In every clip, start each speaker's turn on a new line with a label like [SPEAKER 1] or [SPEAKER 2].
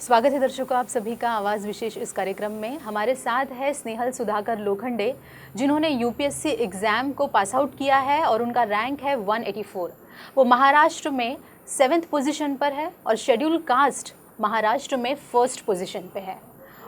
[SPEAKER 1] स्वागत है दर्शकों आप सभी का आवाज़ विशेष इस कार्यक्रम में। हमारे साथ है स्नेहल सुधाकर लोखंडे, जिन्होंने यूपीएससी एग्ज़ाम को पास आउट किया है और उनका रैंक है 184। वो महाराष्ट्र में 7th पोजीशन पर है और शेड्यूल कास्ट महाराष्ट्र में 1st पोजीशन पे है।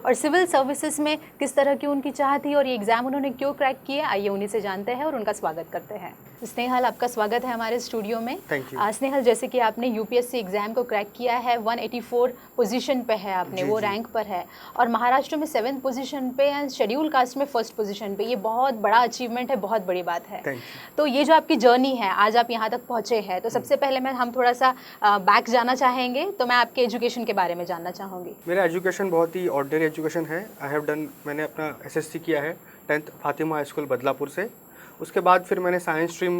[SPEAKER 1] और सिविल सर्विसेज में किस तरह की उनकी चाह थी और ये एग्ज़ाम उन्होंने क्यों क्रैक किया, आइए उन्हीं से जानते हैं और उनका स्वागत करते हैं। स्नेहल, आपका स्वागत है हमारे स्टूडियो में।
[SPEAKER 2] Thank you.
[SPEAKER 1] स्नेहल, जैसे कि आपने यूपीएससी एग्ज़ाम को क्रैक किया है, 184 पोजीशन पे है आपने, वो रैंक पर है और महाराष्ट्र में 7th पोजीशन पे एंड शेड्यूल कास्ट में 1st पोजीशन पे। ये बहुत बड़ा अचीवमेंट है, बहुत बड़ी बात है। तो ये जो आपकी जर्नी है, आज आप यहाँ तक पहुँचे हैं, तो सबसे पहले हम थोड़ा सा बैक जाना चाहेंगे। तो मैं आपके एजुकेशन के बारे में जानना चाहूँगी।
[SPEAKER 2] मेरा एजुकेशन बहुत ही ऑर्डिनरी एजुकेशन है। मैंने अपना एसएससी किया है 10th Fatima high school Badlapur से। उसके बाद फिर मैंने साइंस स्ट्रीम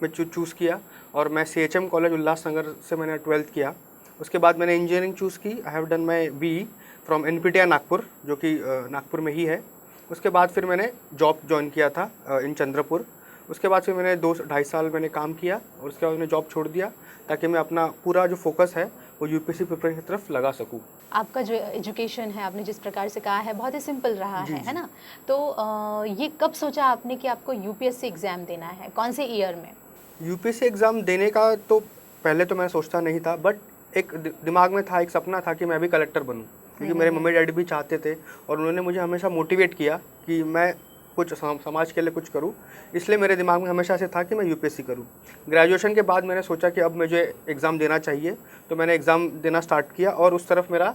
[SPEAKER 2] में चूज़ किया और मैं CHM कॉलेज उल्लासनगर से मैंने 12th किया। उसके बाद मैंने इंजीनियरिंग चूज़ की। I have done my BE from NPTI Nagpur, जो कि नागपुर में ही है। उसके बाद फिर मैंने जॉब ज्वाइन किया था इन चंद्रपुर। उसके बाद फिर मैंने 2-2.5 साल मैंने काम किया और उसके बाद मैंने जॉब छोड़ दिया ताकि मैं अपना पूरा जो फोकस है वो यूपीएससी प्रिपरेशन की तरफ लगा सकूं।
[SPEAKER 1] आपका जो एजुकेशन है, आपने जिस प्रकार से कहा है, बहुत ही सिंपल रहा है ना? तो ये कब सोचा आपने कि आपको यूपीएससी एग्ज़ाम देना है, कौन से ईयर में?
[SPEAKER 2] यूपीएससी एग्ज़ाम देने का तो पहले तो मैं सोचता नहीं था, बट एक दिमाग में था, एक सपना था कि मैं भी कलेक्टर बनूं, क्योंकि मेरे मम्मी डैडी भी चाहते थे और उन्होंने मुझे हमेशा मोटिवेट किया कि मैं कुछ समाज के लिए कुछ करूं। इसलिए मेरे दिमाग में हमेशा से था कि मैं यूपीएससी करूं। ग्रेजुएशन के बाद मैंने सोचा कि अब मुझे एग्ज़ाम देना चाहिए, तो मैंने एग्ज़ाम देना स्टार्ट किया और उस तरफ मेरा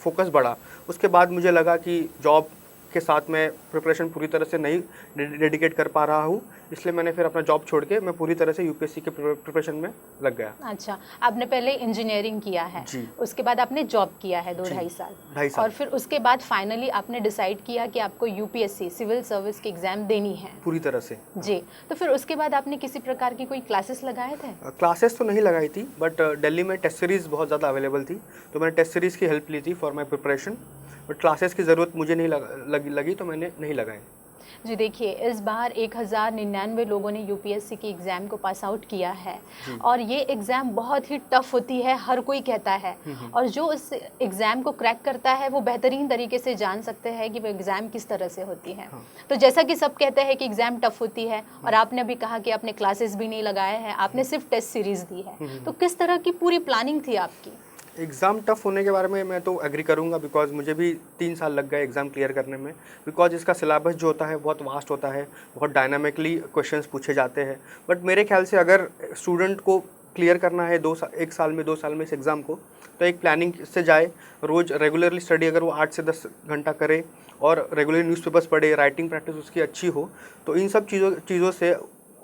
[SPEAKER 2] फोकस बढ़ा। उसके बाद मुझे लगा कि जॉब के साथ मैं प्रिपरेशन पूरी तरह से नहीं डेडिकेट कर पा रहा हूँ, इसलिए मैंने फिर अपना जॉब छोड़ के मैं पूरी तरह से यूपीएससी के प्रिपरेशन में लग गया।
[SPEAKER 1] अच्छा, आपने पहले इंजीनियरिंग किया है, उसके बाद आपने जॉब किया है 2-2.5 साल,
[SPEAKER 2] 2.5 साल,
[SPEAKER 1] और फिर उसके बाद फाइनली आपने डिसाइड किया कि आपको यूपीएससी सिविल सर्विस की एग्ज़ाम देनी है
[SPEAKER 2] पूरी तरह से।
[SPEAKER 1] जी। तो फिर उसके बाद आपने किसी प्रकार की कोई क्लासेस लगाए थे?
[SPEAKER 2] क्लासेस तो नहीं लगाई थी, बट दिल्ली में टेस्ट सीरीज़ बहुत ज़्यादा अवेलेबल थी, तो मैंने टेस्ट सीरीज़ की हेल्प ली थी for my preparation. But classes की ज़रूरत मुझे नहीं लगी, तो मैंने नहीं लगाए।
[SPEAKER 1] जी, देखिए, इस बार 1099 लोगों ने यूपीएससी की एग्ज़ाम को पास आउट किया है और ये एग्ज़ाम बहुत ही टफ होती है, हर कोई कहता है। और जो इस एग्ज़ाम को क्रैक करता है वो बेहतरीन तरीके से जान सकते हैं कि वो एग्ज़ाम किस तरह से होती है। तो जैसा कि सब कहते हैं कि एग्ज़ाम टफ होती है, और आपने भी कहा कि आपने क्लासेस भी नहीं लगाए हैं, आपने सिर्फ टेस्ट सीरीज़ दी है, तो किस तरह की पूरी प्लानिंग थी आपकी?
[SPEAKER 2] एग्ज़ाम टफ होने के बारे में मैं तो एग्री करूँगा, बिकॉज मुझे भी 3 साल लग गए एग्ज़ाम क्लियर करने में। बिकॉज इसका सिलेबस जो होता है बहुत वास्ट होता है, बहुत डायनामिकली क्वेश्चंस पूछे जाते हैं। बट मेरे ख्याल से अगर स्टूडेंट को क्लियर करना है 1 साल में 2 साल में इस एग्ज़ाम को, तो एक प्लानिंग से जाए, रोज़ रेगुलरली स्टडी अगर वो 8 से 10 घंटा करे और रेगुलर न्यूज़पेपर्स पढ़े, राइटिंग प्रैक्टिस उसकी अच्छी हो, तो इन सब चीज़ों से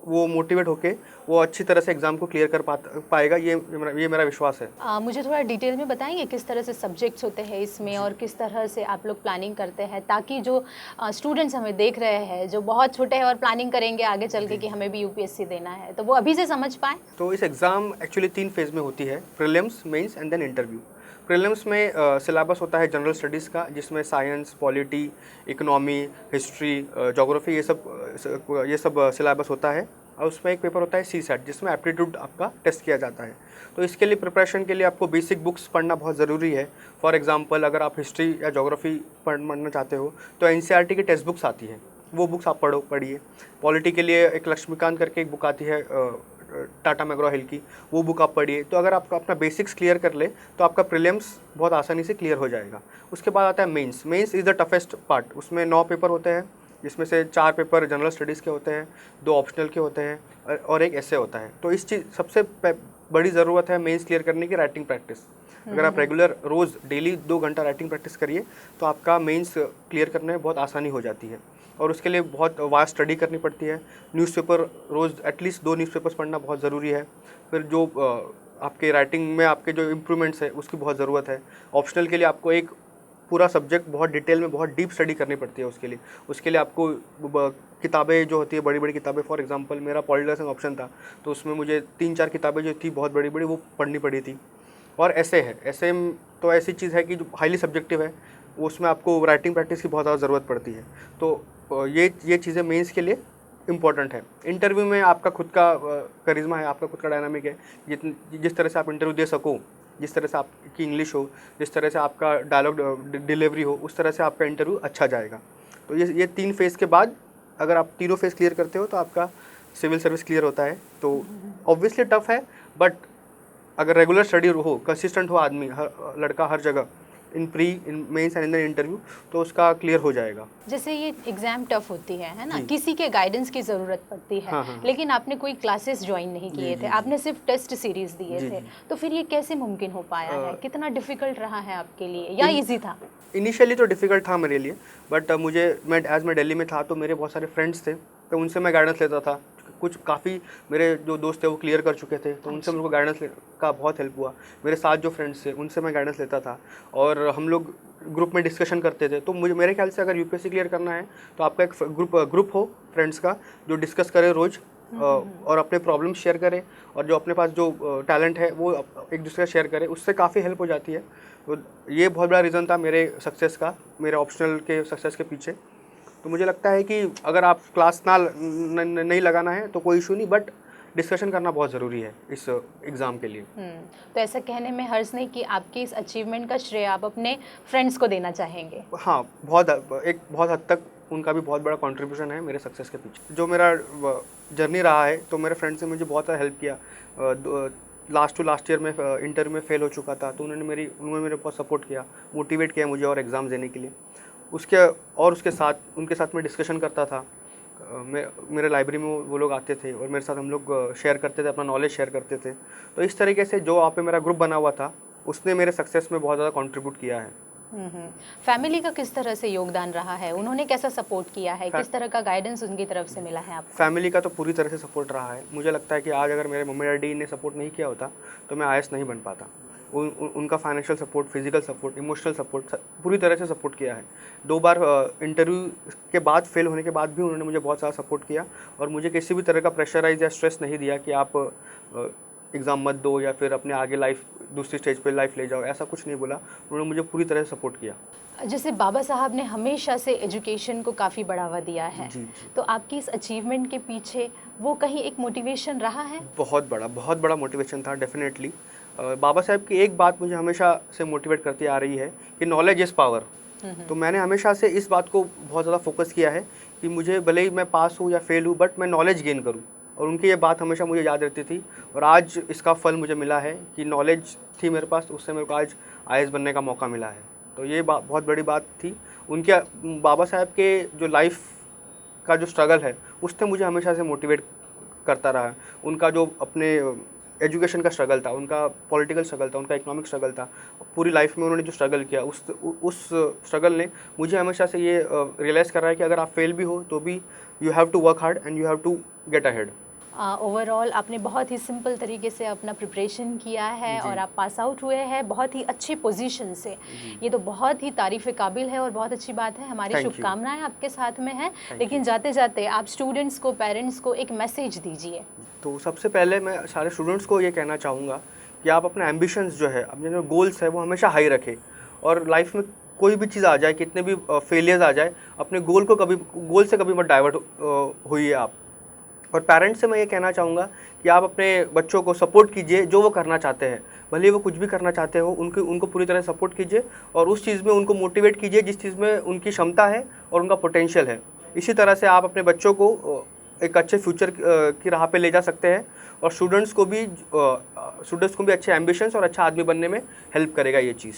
[SPEAKER 2] वो मोटिवेट होके वो अच्छी तरह से एग्ज़ाम को क्लियर कर पाएगा, ये मेरा विश्वास है।
[SPEAKER 1] मुझे थोड़ा डिटेल में बताएंगे किस तरह से सब्जेक्ट्स होते हैं इसमें और किस तरह से आप लोग प्लानिंग करते हैं, ताकि जो स्टूडेंट्स हमें देख रहे हैं, जो बहुत छोटे हैं और प्लानिंग करेंगे आगे चल के कि हमें भी यूपीएससी देना है, तो वो अभी से समझ पाएँ।
[SPEAKER 2] तो इस एग्ज़ाम एक्चुअली 3 फेज़ में होती है, prelims, mains and then interview. Prelims में सिलेबस होता है जनरल स्टडीज़ का, जिसमें science, polity, economy, history, geography, ये सब सिलेबस होता है। और उसमें एक पेपर होता है CSAT, जिसमें एप्टीट्यूड आपका टेस्ट किया जाता है। तो इसके लिए प्रिपरेशन के लिए आपको बेसिक बुक्स पढ़ना बहुत ज़रूरी है। फॉर एग्जांपल, अगर आप हिस्ट्री या ज्योग्राफी पढ़ना चाहते हो तो NCERT की टेक्स्ट बुक्स आती है, वो बुक्स आप पढ़िए। पॉलिटी के लिए एक लक्ष्मीकांत करके एक बुक आती है टाटा मैग्रो हिल की, वो बुक आप पढ़िए। तो अगर आपका अपना बेसिक्स क्लियर कर ले तो आपका प्रीलिम्स बहुत आसानी से क्लियर हो जाएगा। उसके बाद आता है mains. Mains is the toughest part. उसमें 9 पेपर होते हैं, जिसमें से 4 पेपर जनरल स्टडीज़ के होते हैं, 2 ऑप्शनल के होते हैं और एक ऐसे होता है। तो इस चीज़ सबसे बड़ी ज़रूरत है मेंस क्लियर करने की, राइटिंग प्रैक्टिस। अगर आप रेगुलर रोज़ डेली 2 घंटा राइटिंग प्रैक्टिस करिए तो आपका मेंस क्लियर करने में बहुत आसानी हो जाती है। और उसके लिए बहुत वास्ट स्टडी करनी पड़ती है। न्यूज़पेपर रोज़ एटलीस्ट 2 न्यूज़पेपर्स पढ़ना बहुत ज़रूरी है। फिर जो आपके राइटिंग में आपके जो इम्प्रूवमेंट्स है उसकी बहुत ज़रूरत है। ऑप्शनल के लिए आपको एक पूरा सब्जेक्ट बहुत डिटेल में, बहुत डीप स्टडी करनी पड़ती है उसके लिए आपको किताबें जो होती है, बड़ी बड़ी किताबें, फॉर एग्जांपल मेरा पॉलिटिकल साइंस ऑप्शन था तो उसमें मुझे 3-4 किताबें जो थी बहुत बड़ी बड़ी, वो पढ़नी पड़ी थी। और ऐसे तो ऐसी चीज़ है कि जो हाईली सब्जेक्टिव है, उसमें आपको राइटिंग प्रैक्टिस की बहुत ज़्यादा ज़रूरत पड़ती है। तो ये चीज़ें मेंस के लिए इम्पॉर्टेंट है। इंटरव्यू में आपका खुद का करिश्मा है, आपका खुद का डायनामिक है। जिस तरह से आप इंटरव्यू दे सको जिस तरह से आपकी इंग्लिश हो, जिस तरह से आपका डायलॉग डिलीवरी हो, उस तरह से आपका इंटरव्यू अच्छा जाएगा। तो ये 3 फेज़ के बाद अगर आप तीनों फेज़ क्लियर करते हो तो आपका सिविल सर्विस क्लियर होता है। तो ऑब्वियसली टफ है, बट अगर रेगुलर स्टडी हो, कंसिस्टेंट हो आदमी, हर लड़का हर जगह, in pre, in mains and in interview, तो उसका क्लियर हो जाएगा।
[SPEAKER 1] जैसे ये एग्जाम टफ होती है ना,
[SPEAKER 2] जी।
[SPEAKER 1] किसी के गाइडेंस की ज़रूरत पड़ती है।
[SPEAKER 2] हाँ, हाँ।
[SPEAKER 1] लेकिन आपने कोई क्लासेस ज्वाइन नहीं किए थे,
[SPEAKER 2] जी, जी।
[SPEAKER 1] आपने सिर्फ टेस्ट सीरीज दिए
[SPEAKER 2] जी,
[SPEAKER 1] थे,
[SPEAKER 2] जी।
[SPEAKER 1] तो फिर ये कैसे मुमकिन हो पाया है? कितना डिफिकल्ट रहा है आपके लिए या
[SPEAKER 2] इन-
[SPEAKER 1] इजी था?
[SPEAKER 2] इनिशियली तो डिफ़िकल्ट था मेरे लिए, बट मैं दिल्ली में था तो मेरे बहुत सारे फ्रेंड्स थे, तो उनसे मैं गाइडेंस लेता था। कुछ काफ़ी मेरे जो दोस्त थे वो क्लियर कर चुके थे, तो उनसे मेरे को गाइडेंस का बहुत हेल्प हुआ। मेरे साथ जो फ्रेंड्स थे उनसे मैं गाइडेंस लेता था, और हम लोग ग्रुप में डिस्कशन करते थे। तो मेरे ख्याल से अगर यूपीएससी क्लियर करना है तो आपका एक ग्रुप हो फ्रेंड्स का, जो डिस्कस करे रोज़, और अपने प्रॉब्लम शेयर करें, और जो अपने पास जो टैलेंट है वो एक दूसरे से शेयर करें, उससे काफ़ी हेल्प हो जाती है। तो ये बहुत बड़ा रीज़न था मेरे सक्सेस का, मेरे ऑप्शनल के सक्सेस के पीछे। तो मुझे लगता है कि अगर आप क्लास नहीं लगाना है तो कोई इशू नहीं, बट डिस्कशन करना बहुत ज़रूरी है इस एग्ज़ाम के लिए।
[SPEAKER 1] तो ऐसा कहने में हर्ज नहीं कि आपकी इस अचीवमेंट का श्रेय आप अपने फ्रेंड्स को देना चाहेंगे?
[SPEAKER 2] हाँ, बहुत हद तक उनका भी बहुत बड़ा कंट्रीब्यूशन है मेरे सक्सेस के पीछे। जो मेरा जर्नी रहा है, तो मेरे फ्रेंड्स ने मुझे बहुत हेल्प किया। लास्ट ईयर में इंटरव्यू में फेल हो चुका था, तो उन्होंने मेरे बहुत सपोर्ट किया, मोटिवेट किया मुझे और एग्ज़ाम देने के लिए। उसके साथ उनके साथ मैं डिस्कशन करता था। मेरे लाइब्रेरी में वो लोग आते थे और मेरे साथ हम लोग शेयर करते थे, अपना नॉलेज शेयर करते थे। तो इस तरीके से जो वहाँ पे मेरा ग्रुप बना हुआ था, उसने मेरे सक्सेस में बहुत ज़्यादा कंट्रीब्यूट किया है।
[SPEAKER 1] फैमिली का किस तरह से योगदान रहा है? उन्होंने कैसा सपोर्ट किया है? किस तरह का गाइडेंस उनकी तरफ से मिला है आपको?
[SPEAKER 2] फैमिली का तो पूरी तरह से सपोर्ट रहा है। मुझे लगता है कि आज अगर मेरे मम्मी डैडी ने सपोर्ट नहीं किया होता तो मैं आईएएस नहीं बन पाता। उनका financial support, physical support, emotional support, पूरी तरह से सपोर्ट किया है। 2 बार इंटरव्यू के बाद फेल होने के बाद भी उन्होंने मुझे बहुत सारा सपोर्ट किया, और मुझे किसी भी तरह का प्रेशराइज या स्ट्रेस नहीं दिया कि आप एग्ज़ाम मत दो या फिर अपने आगे लाइफ दूसरी स्टेज पे लाइफ ले जाओ, ऐसा कुछ नहीं बोला। उन्होंने मुझे पूरी तरह से सपोर्ट किया।
[SPEAKER 1] जैसे बाबा साहब ने हमेशा से एजुकेशन को काफ़ी बढ़ावा दिया है,
[SPEAKER 2] जी।
[SPEAKER 1] तो आपकी इस अचीवमेंट के पीछे वो कहीं एक मोटिवेशन रहा है?
[SPEAKER 2] बहुत बड़ा मोटिवेशन था डेफिनेटली। बाबा साहब की एक बात मुझे हमेशा से मोटिवेट करती आ रही है कि नॉलेज इज़ पावर। तो मैंने हमेशा से इस बात को बहुत ज़्यादा फोकस किया है कि मुझे भले ही मैं पास हूँ या फेल हूँ, बट मैं नॉलेज गेन करूँ, और उनकी ये बात हमेशा मुझे याद रहती थी। और आज इसका फल मुझे मिला है कि नॉलेज थी मेरे पास, उससे मेरे को आज आईएएस बनने का मौका मिला है। तो ये बहुत बड़ी बात थी। उनके बाबा साहब के जो लाइफ का जो स्ट्रगल है, उसने मुझे हमेशा से मोटिवेट करता रहा है। उनका जो अपने एजुकेशन का स्ट्रगल था, उनका पॉलिटिकल स्ट्रगल था, उनका इकोनॉमिक स्ट्रगल था, पूरी लाइफ में उन्होंने जो स्ट्रगल किया, उस स्ट्रगल ने मुझे हमेशा से ये रियलाइज़ कर रहा है कि अगर आप फेल भी हो तो भी you have to work hard and you have to get ahead.
[SPEAKER 1] Overall आपने बहुत ही सिंपल तरीके से अपना प्रिपरेशन किया है और आप पास आउट हुए हैं बहुत ही अच्छी पोजीशन से। ये तो बहुत ही तारीफ़ काबिल है और बहुत अच्छी बात है। हमारी शुभकामनाएं आपके साथ में हैं। लेकिन जाते जाते आप स्टूडेंट्स को, पेरेंट्स को एक मैसेज दीजिए।
[SPEAKER 2] तो सबसे पहले मैं सारे स्टूडेंट्स को ये कहना चाहूँगा कि आप अपने एम्बिशंस जो है, अपने जो गोल्स है, वो हमेशा हाई रखें, और लाइफ में कोई भी चीज़ आ जाए, कितने भी फेलियर्स आ जाए, अपने गोल से कभी मत डाइवर्ट होइए आप। और पेरेंट्स से मैं ये कहना चाहूँगा कि आप अपने बच्चों को सपोर्ट कीजिए जो वो करना चाहते हैं, भले वो कुछ भी करना चाहते हो, उनको पूरी तरह सपोर्ट कीजिए, और उस चीज़ में उनको मोटिवेट कीजिए जिस चीज़ में उनकी क्षमता है और उनका पोटेंशियल है। इसी तरह से आप अपने बच्चों को एक अच्छे फ्यूचर की राह पे ले जा सकते हैं, और स्टूडेंट्स को भी अच्छे एम्बिशंस और अच्छा आदमी बनने में हेल्प करेगा ये चीज़।